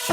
I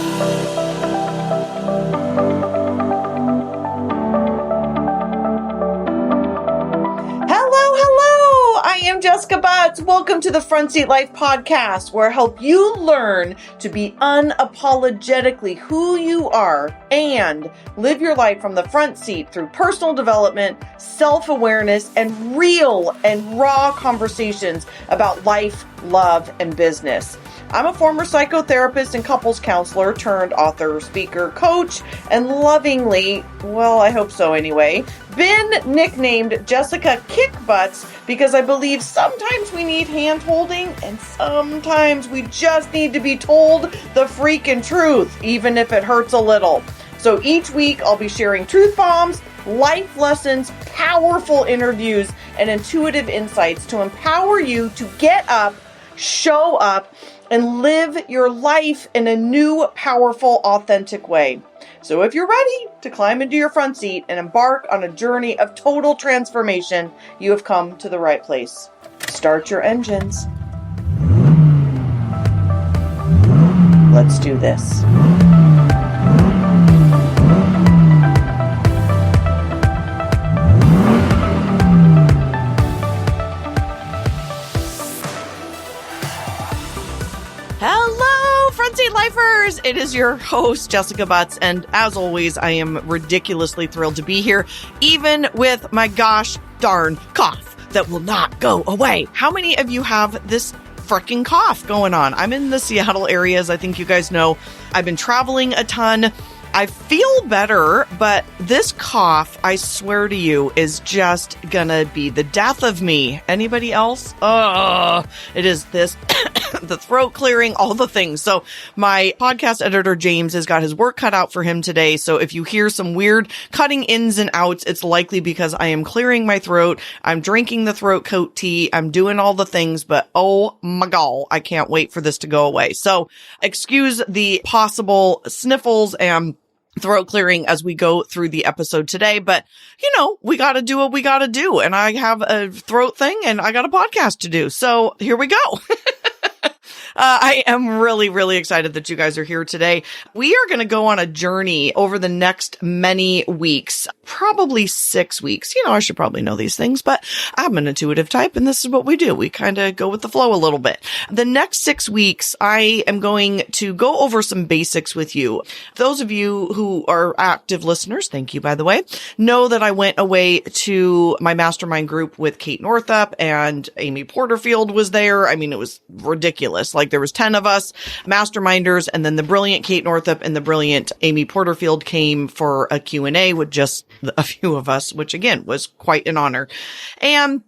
am Jessica Butts. Welcome to the Front Seat Life podcast, where I help you learn to be unapologetically who you are and live your life from the front seat through personal development, self-awareness, and real and raw conversations about life, love, and business. I'm a former psychotherapist and couples counselor turned author, speaker, coach, and lovingly, well, I hope so anyway, been nicknamed Jessica Kick Butts because I believe sometimes we need hand holding and sometimes we just need to be told the freaking truth, even if it hurts a little. So each week I'll be sharing truth bombs, life lessons, powerful interviews, and intuitive insights to empower you to get up, show up, and live your life in a new, powerful, authentic way. So if you're ready to climb into your front seat and embark on a journey of total transformation, you have come to the right place. Start your engines. Let's do this. Hello, Front Seat Lifers! It is your host, Jessica Butts, and as always, I am ridiculously thrilled to be here, even with my gosh darn cough that will not go away. How many of you have this freaking cough going on? I'm in the Seattle area, as I think you guys know. I've been traveling a ton. I feel better, but this cough, I swear to you, is just gonna be the death of me. Anybody else? It is this, the throat clearing, all the things. So my podcast editor, James, has got his work cut out for him today. So if you hear some weird cutting ins and outs, it's likely because I am clearing my throat. I'm drinking the throat coat tea. I'm doing all the things, but oh my God, I can't wait for this to go away. So excuse the possible sniffles and throat clearing as we go through the episode today, but we got to do what we got to do. And I have a throat thing and I got a podcast to do. So here we go. I am really, really excited that you guys are here today. We are going to go on a journey over the next many weeks, probably 6 weeks. I should probably know these things, but I'm an intuitive type and this is what we do. We kind of go with the flow a little bit. The next 6 weeks, I am going to go over some basics with you. Those of you who are active listeners, thank you, by the way, know that I went away to my mastermind group with Kate Northrup and Amy Porterfield was there. I mean, it was ridiculous. Like there was 10 of us masterminders, and then the brilliant Kate Northrup and the brilliant Amy Porterfield came for a Q&A with just a few of us, which again was quite an honor. And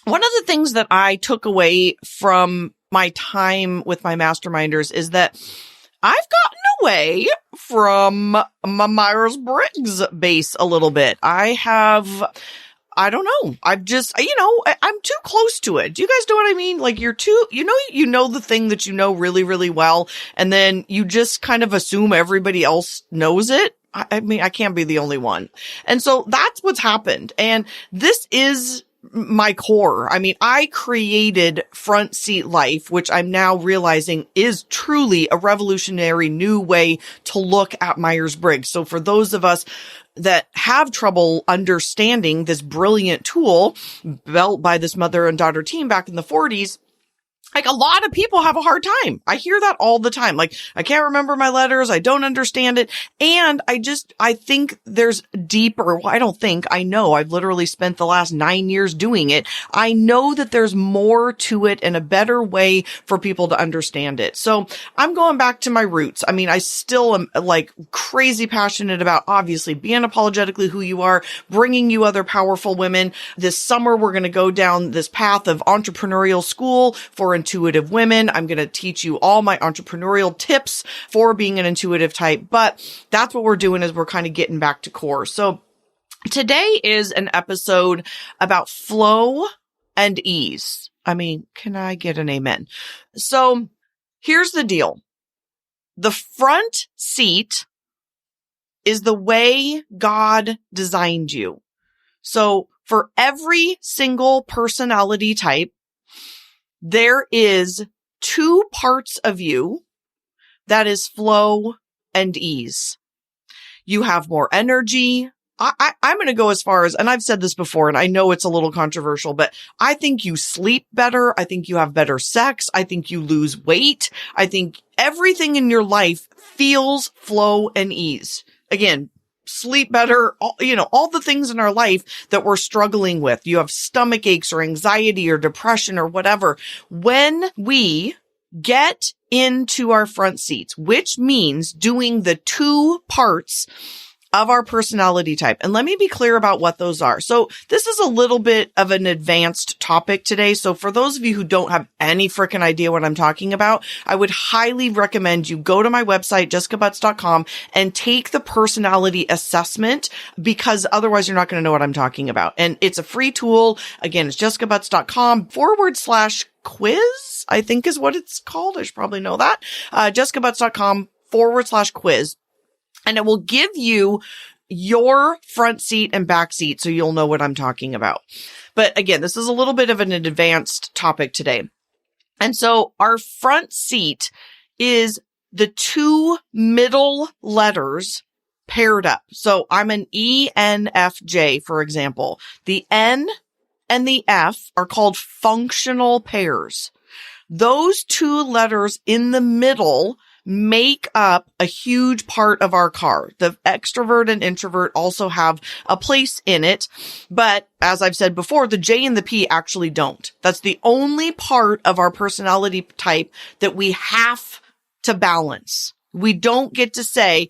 one of the things that I took away from my time with my masterminders is that I've gotten away from my Myers-Briggs base a little bit. I don't know. I'm just, I'm too close to it. Do you guys know what I mean? Like you're too, you know the thing that you know really, really well. And then you just kind of assume everybody else knows it. I mean, I can't be the only one. And so that's what's happened. And this is my core. I mean, I created Front Seat Life, which I'm now realizing is truly a revolutionary new way to look at Myers-Briggs. So for those of us that have trouble understanding this brilliant tool built by this mother and daughter team back in the 40s, like a lot of people have a hard time. I hear that all the time. Like, I can't remember my letters. I don't understand it. And I think there's deeper. Well, I know I've literally spent the last 9 years doing it. I know that there's more to it and a better way for people to understand it. So I'm going back to my roots. I mean, I still am like crazy passionate about obviously being unapologetically who you are, bringing you other powerful women. This summer, we're going to go down this path of entrepreneurial school for intuitive women. I'm going to teach you all my entrepreneurial tips for being an intuitive type, but that's what we're doing is we're kind of getting back to core. So today is an episode about flow and ease. I mean, can I get an amen? So here's the deal. The front seat is the way God designed you. So for every single personality type, there is two parts of you that is flow and ease. You have more energy. I'm going to go as far as, and I've said this before, and I know it's a little controversial, but I think you sleep better. I think you have better sex. I think you lose weight. I think everything in your life feels flow and ease. Again, sleep better, all the things in our life that we're struggling with. You have stomach aches or anxiety or depression or whatever. When we get into our front seats, which means doing the two parts of our personality type. And let me be clear about what those are. So this is a little bit of an advanced topic today. So for those of you who don't have any freaking idea what I'm talking about, I would highly recommend you go to my website, jessicabutts.com, and take the personality assessment, because otherwise you're not going to know what I'm talking about. And it's a free tool. Again, it's jessicabutts.com/quiz, I think is what it's called. I should probably know that. jessicabutts.com/quiz. And it will give you your front seat and back seat, so you'll know what I'm talking about. But again, this is a little bit of an advanced topic today. And so our front seat is the two middle letters paired up. So I'm an ENFJ, for example. The N and the F are called functional pairs. Those two letters in the middle make up a huge part of our car. The extrovert and introvert also have a place in it. But as I've said before, the J and the P actually don't. That's the only part of our personality type that we have to balance. We don't get to say,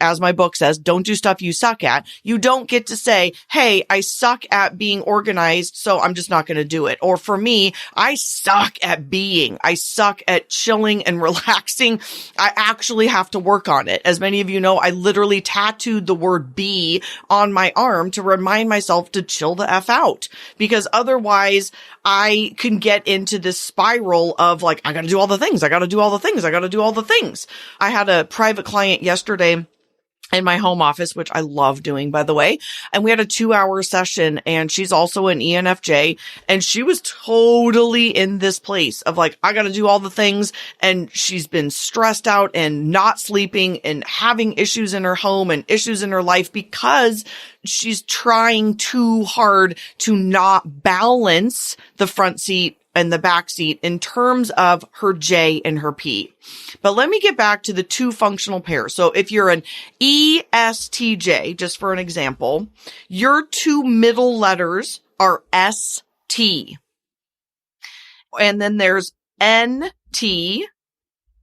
as my book says, don't do stuff you suck at. You don't get to say, hey, I suck at being organized, so I'm just not going to do it. Or for me, I suck at being. I suck at chilling and relaxing. I actually have to work on it. As many of you know, I literally tattooed the word be on my arm to remind myself to chill the F out. Because otherwise, I can get into this spiral of like, I got to do all the things. I got to do all the things. I got to do all the things. I had a private client yesterday in my home office, which I love doing, by the way. And we had a 2-hour session, and she's also an ENFJ, and she was totally in this place of like, I got to do all the things. And she's been stressed out and not sleeping and having issues in her home and issues in her life because she's trying too hard to not balance the front seat and the back seat in terms of her J and her P. But let me get back to the two functional pairs. So if you're an ESTJ, just for an example, your two middle letters are ST. And then there's NT,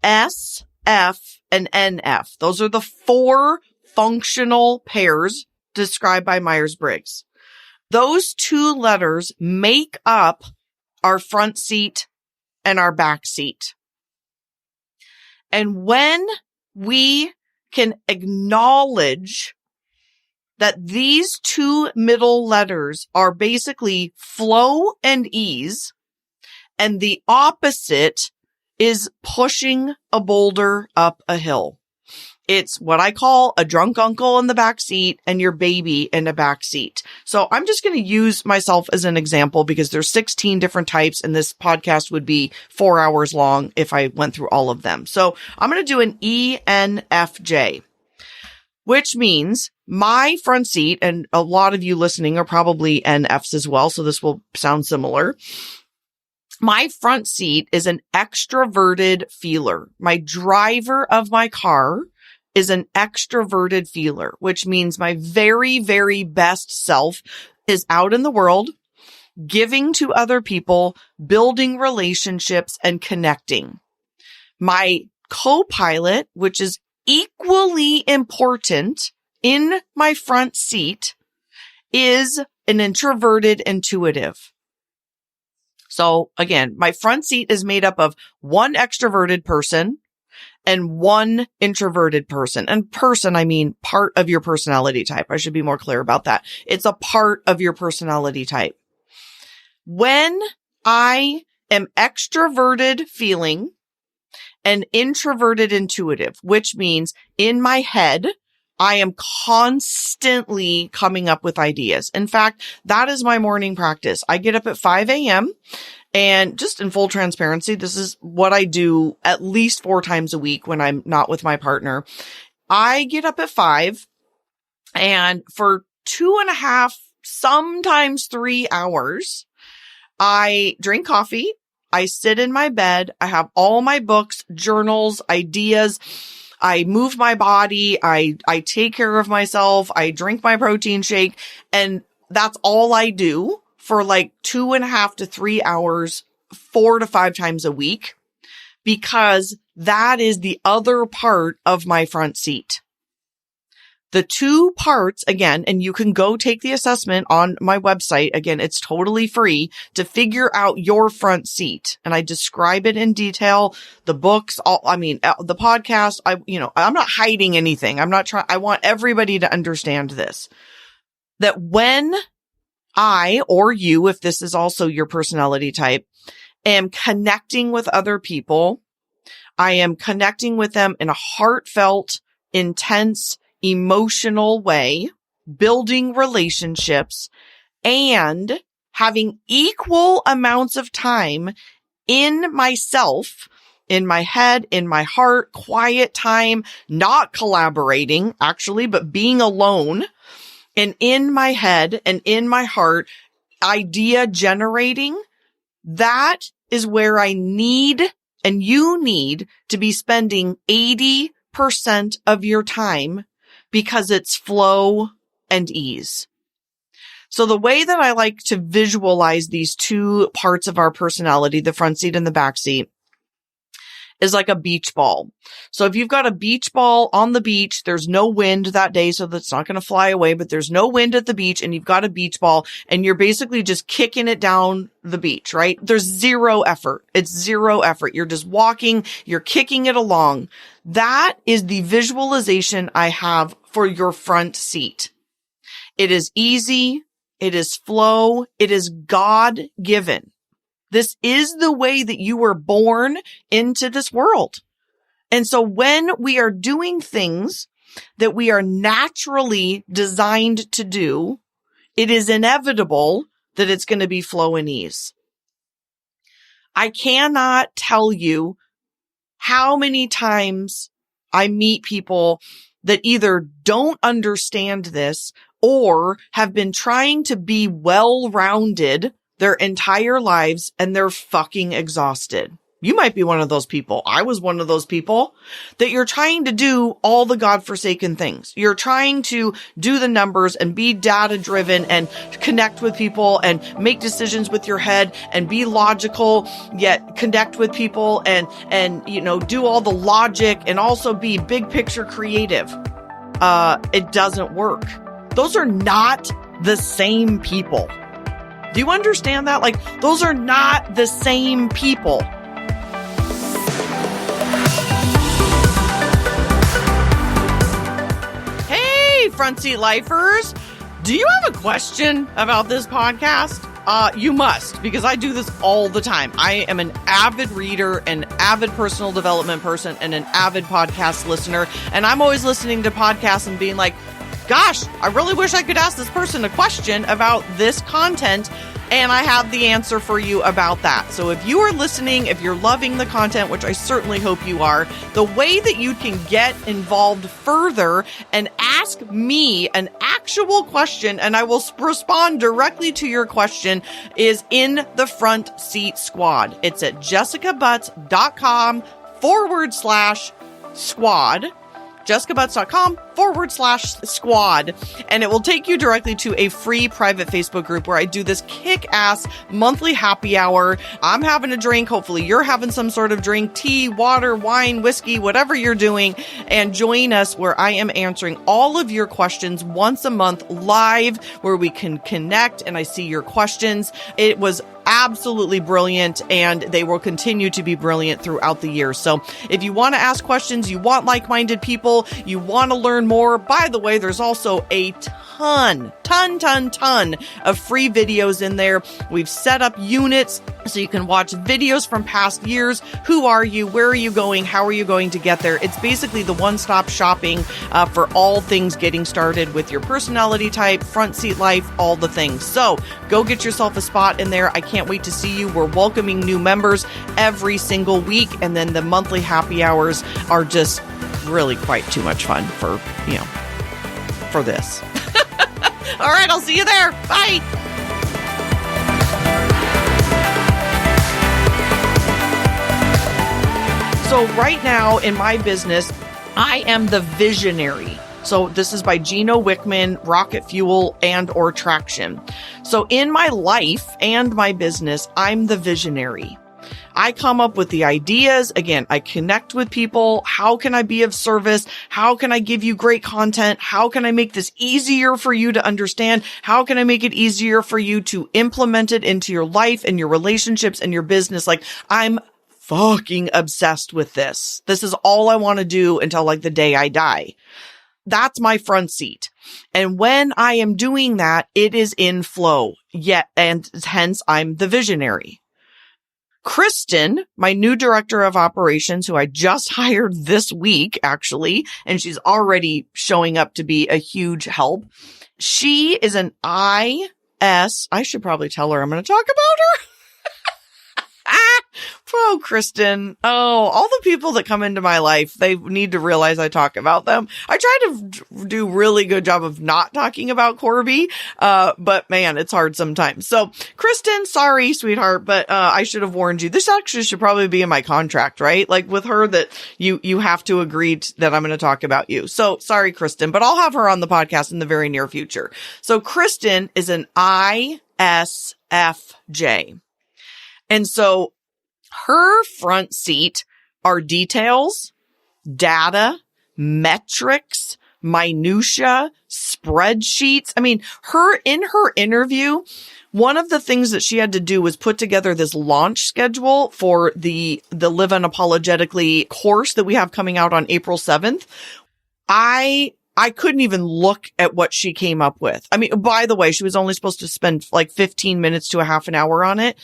SF, and NF. Those are the four functional pairs described by Myers-Briggs. Those two letters make up our front seat and our back seat. And when we can acknowledge that these two middle letters are basically flow and ease, and the opposite is pushing a boulder up a hill. It's what I call a drunk uncle in the back seat and your baby in the back seat. So I'm just going to use myself as an example because there's 16 different types, and this podcast would be 4 hours long if I went through all of them. So I'm going to do an ENFJ, which means my front seat, and a lot of you listening are probably NFs as well, so this will sound similar. My front seat is an extroverted feeler. My driver of my car is an extroverted feeler, which means my very, very best self is out in the world, giving to other people, building relationships, and connecting. My co-pilot, which is equally important in my front seat, is an introverted intuitive. So again, my front seat is made up of one extroverted person and one introverted person. And person, I mean part of your personality type. I should be more clear about that. It's a part of your personality type. When I am extroverted feeling and introverted intuitive, which means in my head, I am constantly coming up with ideas. In fact, that is my morning practice. I get up at 5 a.m. And just in full transparency, this is what I do at least 4 times a week when I'm not with my partner. I get up at 5 and for 2.5, sometimes 3 hours, I drink coffee. I sit in my bed. I have all my books, journals, ideas. I move my body. I take care of myself. I drink my protein shake. And that's all I do for like 2.5 to 3 hours, 4 to 5 times a week, because that is the other part of my front seat. The 2 parts, again, and you can go take the assessment on my website. Again, it's totally free to figure out your front seat. And I describe it in detail. The books, the podcast, I'm not hiding anything. I want everybody to understand this. That when I, or you, if this is also your personality type, am connecting with other people, I am connecting with them in a heartfelt, intense, emotional way, building relationships, and having equal amounts of time in myself, in my head, in my heart, quiet time, not collaborating actually, but being alone, and in my head and in my heart, idea generating. That is where I need, and you need, to be spending 80% of your time, because it's flow and ease. So the way that I like to visualize these 2 parts of our personality, the front seat and the back seat, is like a beach ball. So if you've got a beach ball on the beach, there's no wind that day, so that's not going to fly away, but there's no wind at the beach, and you've got a beach ball, and you're basically just kicking it down the beach, right? There's 0 effort. It's 0 effort. You're just walking, you're kicking it along. That is the visualization I have for your front seat. It is easy. It is flow. It is God-given. This is the way that you were born into this world. And so when we are doing things that we are naturally designed to do, it is inevitable that it's going to be flow and ease. I cannot tell you how many times I meet people that either don't understand this or have been trying to be well-rounded their entire lives, and they're fucking exhausted. You might be one of those people. I was one of those people that you're trying to do all the godforsaken things. You're trying to do the numbers and be data driven and connect with people and make decisions with your head and be logical, yet connect with people and do all the logic and also be big picture creative. It doesn't work. Those are not the same people. Do you understand that? Like, those are not the same people. Hey, front seat lifers. Do you have a question about this podcast? You must, because I do this all the time. I am an avid reader, an avid personal development person, and an avid podcast listener. And I'm always listening to podcasts and being like, gosh, I really wish I could ask this person a question about this content, and I have the answer for you about that. So if you are listening, if you're loving the content, which I certainly hope you are, the way that you can get involved further and ask me an actual question, and I will respond directly to your question, is in the Front Seat Squad. It's at jessicabutts.com/squad. jessicabutts.com/squad, and it will take you directly to a free private Facebook group where I do this kick-ass monthly happy hour. I'm having a drink. Hopefully you're having some sort of drink, tea, water, wine, whiskey, whatever you're doing, and join us where I am answering all of your questions once a month live, where we can connect and I see your questions. It was absolutely brilliant, and they will continue to be brilliant throughout the year. So if you want to ask questions, you want like-minded people, you want to learn learn more. By the way, there's also a ton of free videos in there. We've set up units so you can watch videos from past years. Who are you? Where are you going? How are you going to get there? It's basically the one-stop shopping for all things getting started with your personality type, front seat life, all the things. So go get yourself a spot in there. I can't wait to see you. We're welcoming new members every single week. And then the monthly happy hours are just really quite too much fun for this. All right, I'll see you there. Bye. So right now in my business, I am the visionary. So this is by Gino Wickman, Rocket Fuel and or Traction. So in my life and my business, I'm the visionary. I come up with the ideas. Again, I connect with people. How can I be of service? How can I give you great content? How can I make this easier for you to understand? How can I make it easier for you to implement it into your life and your relationships and your business? Like, I'm fucking obsessed with this. This is all I want to do until like the day I die. That's my front seat. And when I am doing that, it is in flow. And hence I'm the visionary. Kristen, my new director of operations, who I just hired this week, actually, and she's already showing up to be a huge help. She is an I should probably tell her I'm going to talk about her. Oh, Kristen. Oh, all the people that come into my life, they need to realize I talk about them. I try to do really good job of not talking about Corby. But man, it's hard sometimes. So Kristen, sorry, sweetheart, but, I should have warned you. This actually should probably be in my contract, right? Like with her that you have to agree that I'm going to talk about you. So sorry, Kristen, but I'll have her on the podcast in the very near future. So Kristen is an ISFJ. And so her front seat are details, data, metrics, minutia, spreadsheets. I mean, in her interview, one of the things that she had to do was put together this launch schedule for the Live Unapologetically course that we have coming out on April 7th. I couldn't even look at what she came up with. I mean, by the way, she was only supposed to spend like 15 minutes to a half an hour on it.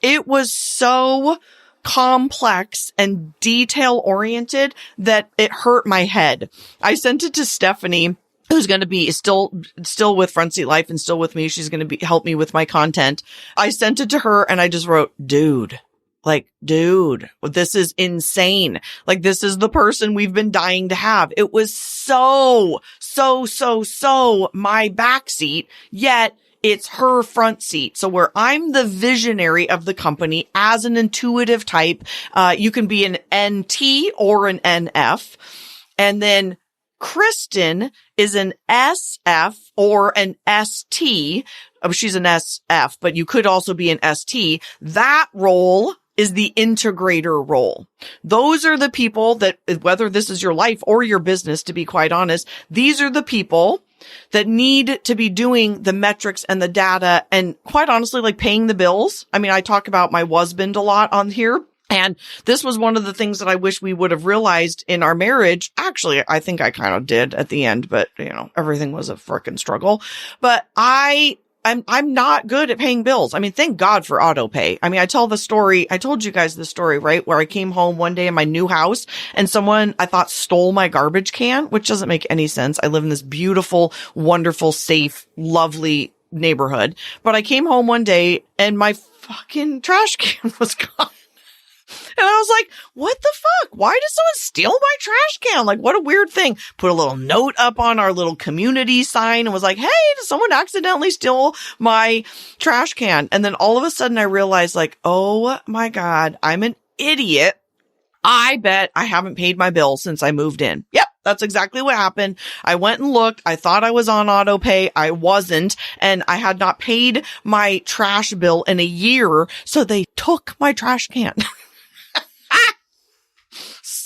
It was so complex and detail oriented that it hurt my head. I sent it to Stephanie, who's going to be still with Front Seat Life and still with me. She's going to help me with my content. I sent it to her and I just wrote, dude, this is insane. Like, this is the person we've been dying to have. It was so my backseat, yet it's her front seat. So where I'm the visionary of the company as an intuitive type, you can be an NT or an NF. And then Kristen is an SF or an ST. Oh, she's an SF, but you could also be an ST. That role is the integrator role. Those are the people that, whether this is your life or your business, to be quite honest, these are the people that need to be doing the metrics and the data and, quite honestly, like paying the bills. I mean, I talk about my husband a lot on here. And this was one of the things that I wish we would have realized in our marriage. Actually, I think I kind of did at the end, but everything was a frickin' struggle. But I'm not good at paying bills. I mean, thank God for auto pay. I mean, I told you guys the story, right? Where I came home one day in my new house and someone I thought stole my garbage can, which doesn't make any sense. I live in this beautiful, wonderful, safe, lovely neighborhood. But I came home one day and my fucking trash can was gone. And I was like, what the fuck? Why did someone steal my trash can? Like, what a weird thing. Put a little note up on our little community sign and was like, hey, did someone accidentally steal my trash can? And then all of a sudden I realized, like, oh my God, I'm an idiot. I bet I haven't paid my bill since I moved in. Yep, that's exactly what happened. I went and looked. I thought I was on auto pay. I wasn't. And I had not paid my trash bill in a year. So they took my trash can.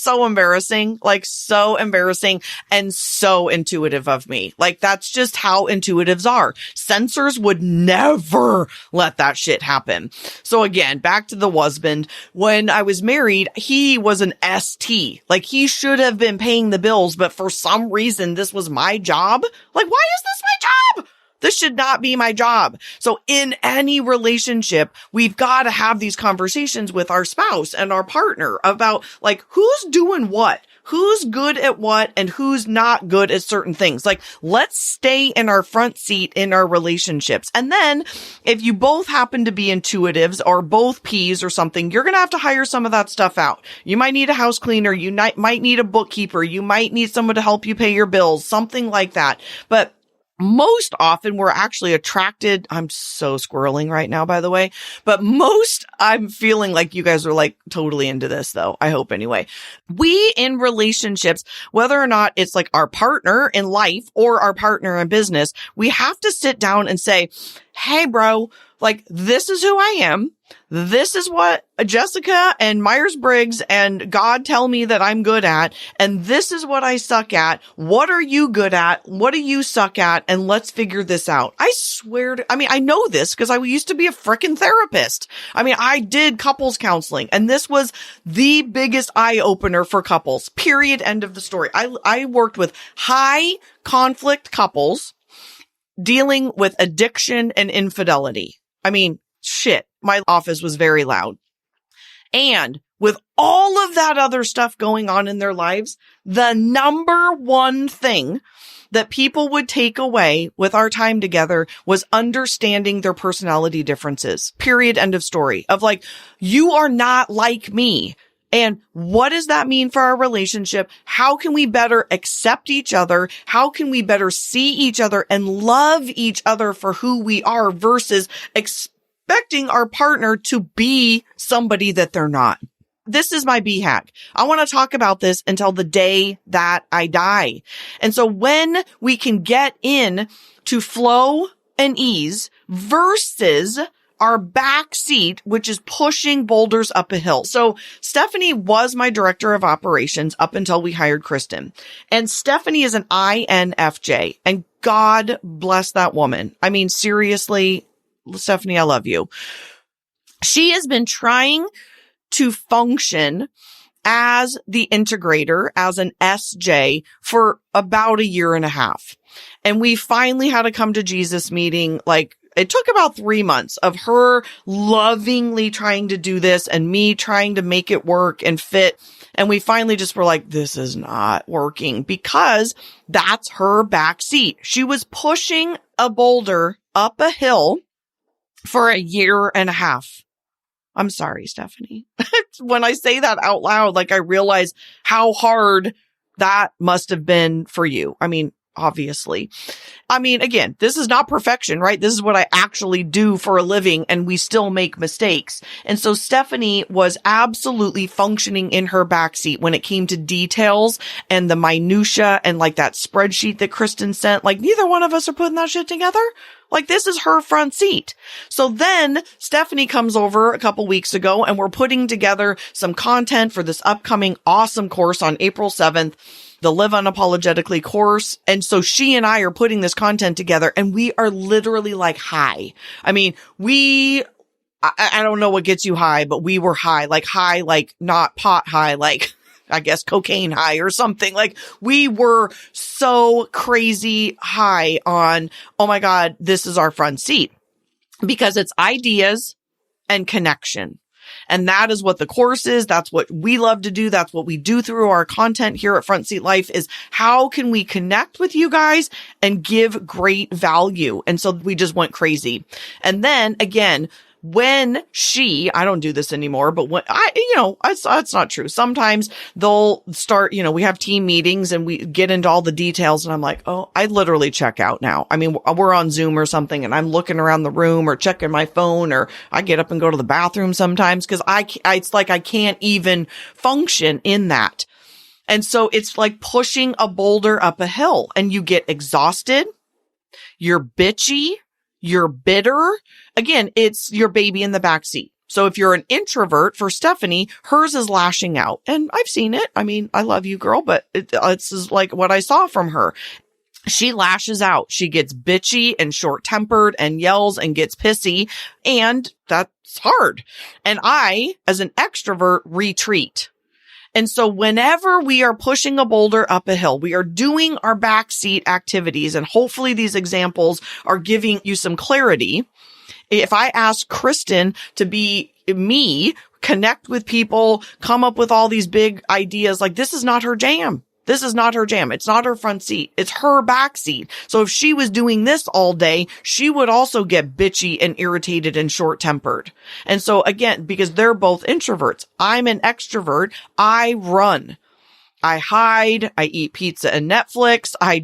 so embarrassing, like so embarrassing and so intuitive of me. Like that's just how intuitives are. Sensors would never let that shit happen. So again, back to the husband. When I was married, he was an ST. Like he should have been paying the bills, but for some reason, this was my job. Like, why is this my job? This should not be my job. So in any relationship, we've got to have these conversations with our spouse and our partner about like, who's doing what? Who's good at what and who's not good at certain things. Like, let's stay in our front seat in our relationships. And then if you both happen to be intuitives or both P's or something, you're going to have to hire some of that stuff out. You might need a house cleaner. You might need a bookkeeper. You might need someone to help you pay your bills, something like that. But most often we're actually attracted. I'm so squirreling right now, by the way, but I'm feeling like you guys are like totally into this though. I hope anyway. We in relationships, whether or not it's like our partner in life or our partner in business, we have to sit down and say, hey, bro, like this is who I am. This is what Jessica and Myers-Briggs and God tell me that I'm good at. And this is what I suck at. What are you good at? What do you suck at? And let's figure this out. I swear I know this because I used to be a freaking therapist. I did couples counseling and this was the biggest eye opener for couples, period. End of the story. I worked with high conflict couples dealing with addiction and infidelity. Shit, my office was very loud. And with all of that other stuff going on in their lives, the number one thing that people would take away with our time together was understanding their personality differences. Period. End of story. Of like, you are not like me. And what does that mean for our relationship? How can we better accept each other? How can we better see each other and love each other for who we are versus expecting our partner to be somebody that they're not? This is my B hack. I want to talk about this until the day that I die. And so when we can get in to flow and ease versus our back seat, which is pushing boulders up a hill. So Stephanie was my director of operations up until we hired Kristen. And Stephanie is an INFJ, and God bless that woman. Seriously, Stephanie, I love you. She has been trying to function as the integrator, as an SJ for about a year and a half. And we finally had a come to Jesus meeting. Like, it took about 3 months of her lovingly trying to do this and me trying to make it work and fit. And we finally just were like, this is not working, because that's her back seat. She was pushing a boulder up a hill for a year and a half. I'm sorry, Stephanie. When I say that out loud, like I realize how hard that must have been for you. Obviously. Again, this is not perfection, right? This is what I actually do for a living, and we still make mistakes. And so Stephanie was absolutely functioning in her backseat when it came to details and the minutia and like that spreadsheet that Kristen sent. Like, neither one of us are putting that shit together. Like, this is her front seat. So then Stephanie comes over a couple weeks ago, and we're putting together some content for this upcoming awesome course on April 7th. The Live Unapologetically course. And so she and I are putting this content together, and we are literally like high. I don't know what gets you high, but we were high, like not pot high, like I guess cocaine high or something. Like, we were so crazy high on, oh my God, this is our front seat, because it's ideas and connection. And that is what the course is. That's what we love to do. That's what we do through our content here at Front Seat Life, is how can we connect with you guys and give great value? And so we just went crazy. And then again, when I don't do this anymore, but when it's not true. Sometimes they'll start, we have team meetings and we get into all the details, and I'm like, oh, I literally check out now. We're on Zoom or something, and I'm looking around the room or checking my phone, or I get up and go to the bathroom sometimes, because it's like I can't even function in that. And so it's like pushing a boulder up a hill, and you get exhausted. You're bitchy. You're bitter. Again, it's your baby in the backseat. So if you're an introvert, for Stephanie, hers is lashing out. And I've seen it. I mean, I love you, girl, but it's like what I saw from her. She lashes out. She gets bitchy and short-tempered and yells and gets pissy. And that's hard. And I, as an extrovert, retreat. And so whenever we are pushing a boulder up a hill, we are doing our backseat activities. And hopefully these examples are giving you some clarity. If I ask Kristen to be me, connect with people, come up with all these big ideas, like this is not her jam. This is not her jam. It's not her front seat. It's her back seat. So if she was doing this all day, she would also get bitchy and irritated and short-tempered. And so again, because they're both introverts, I'm an extrovert. I run. I hide. I eat pizza and Netflix. I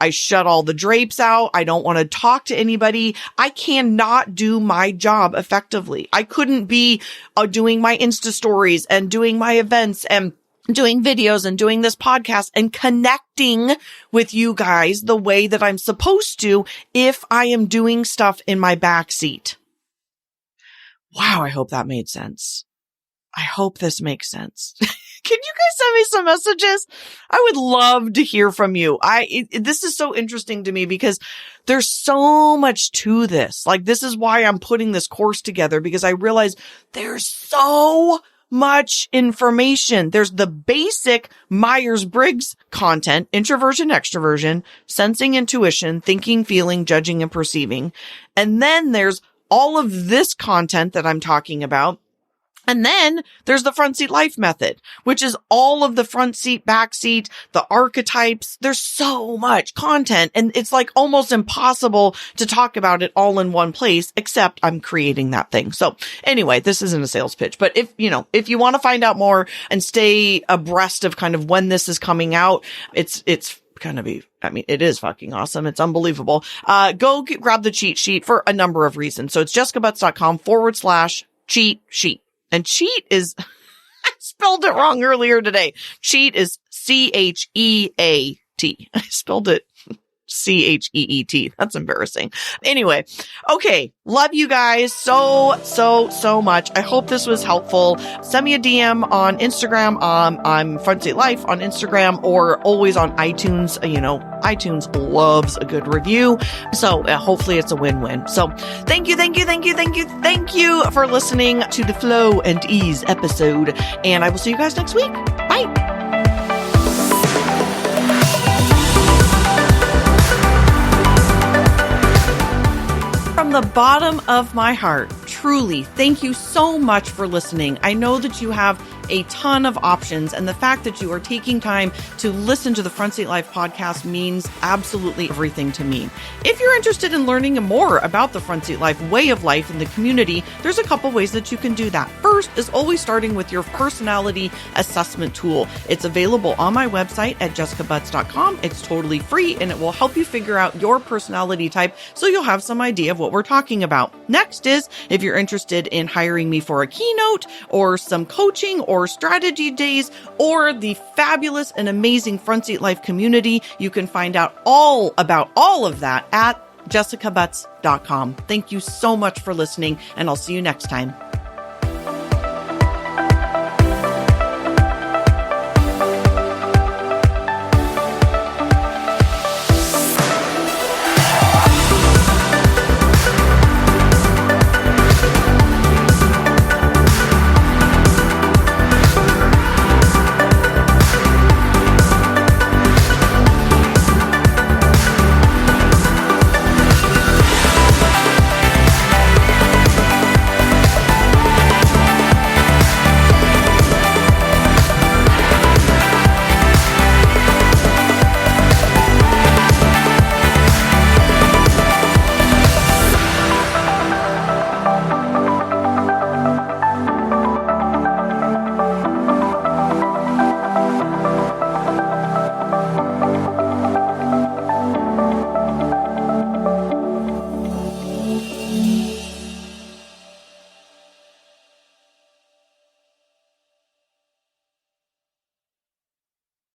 shut all the drapes out. I don't want to talk to anybody. I cannot do my job effectively. I couldn't be doing my Insta stories and doing my events and doing videos and doing this podcast and connecting with you guys the way that I'm supposed to if I am doing stuff in my backseat. Wow, I hope that made sense. I hope this makes sense. Can you guys send me some messages? I would love to hear from you. This is so interesting to me because there's so much to this. Like, this is why I'm putting this course together, because I realize there's so much information. There's the basic Myers-Briggs content, introversion, extroversion, sensing, intuition, thinking, feeling, judging, and perceiving. And then there's all of this content that I'm talking about. And then there's the front seat life method, which is all of the front seat, back seat, the archetypes. There's so much content, and it's like almost impossible to talk about it all in one place, except I'm creating that thing. So anyway, this isn't a sales pitch, but if you want to find out more and stay abreast of kind of when this is coming out, it's going to be, I mean, it is fucking awesome. It's unbelievable. Go grab the cheat sheet for a number of reasons. So it's jessicabutts.com/cheat sheet. And cheat is, I spelled it wrong earlier today. Cheat is CHEAT. I spelled it CHEET. That's embarrassing. Anyway. Okay. Love you guys so much. I hope this was helpful. Send me a DM on Instagram. I'm Front Seat Life on Instagram, or always on iTunes. iTunes loves a good review. So hopefully it's a win-win. So thank you for listening to the Flow and Ease episode. And I will see you guys next week. Bye. From the bottom of my heart, truly, thank you so much for listening. I know that you have a ton of options, and the fact that you are taking time to listen to the Front Seat Life podcast means absolutely everything to me. If you're interested in learning more about the Front Seat Life way of life in the community, there's a couple ways that you can do that. First is always starting with your personality assessment tool. It's available on my website at jessicabutts.com. It's totally free, and it will help you figure out your personality type so you'll have some idea of what we're talking about. Next is, if you're interested in hiring me for a keynote or some coaching or strategy days or the fabulous and amazing Front Seat Life community, you can find out all about all of that at jessicabutts.com. Thank you so much for listening, and I'll see you next time.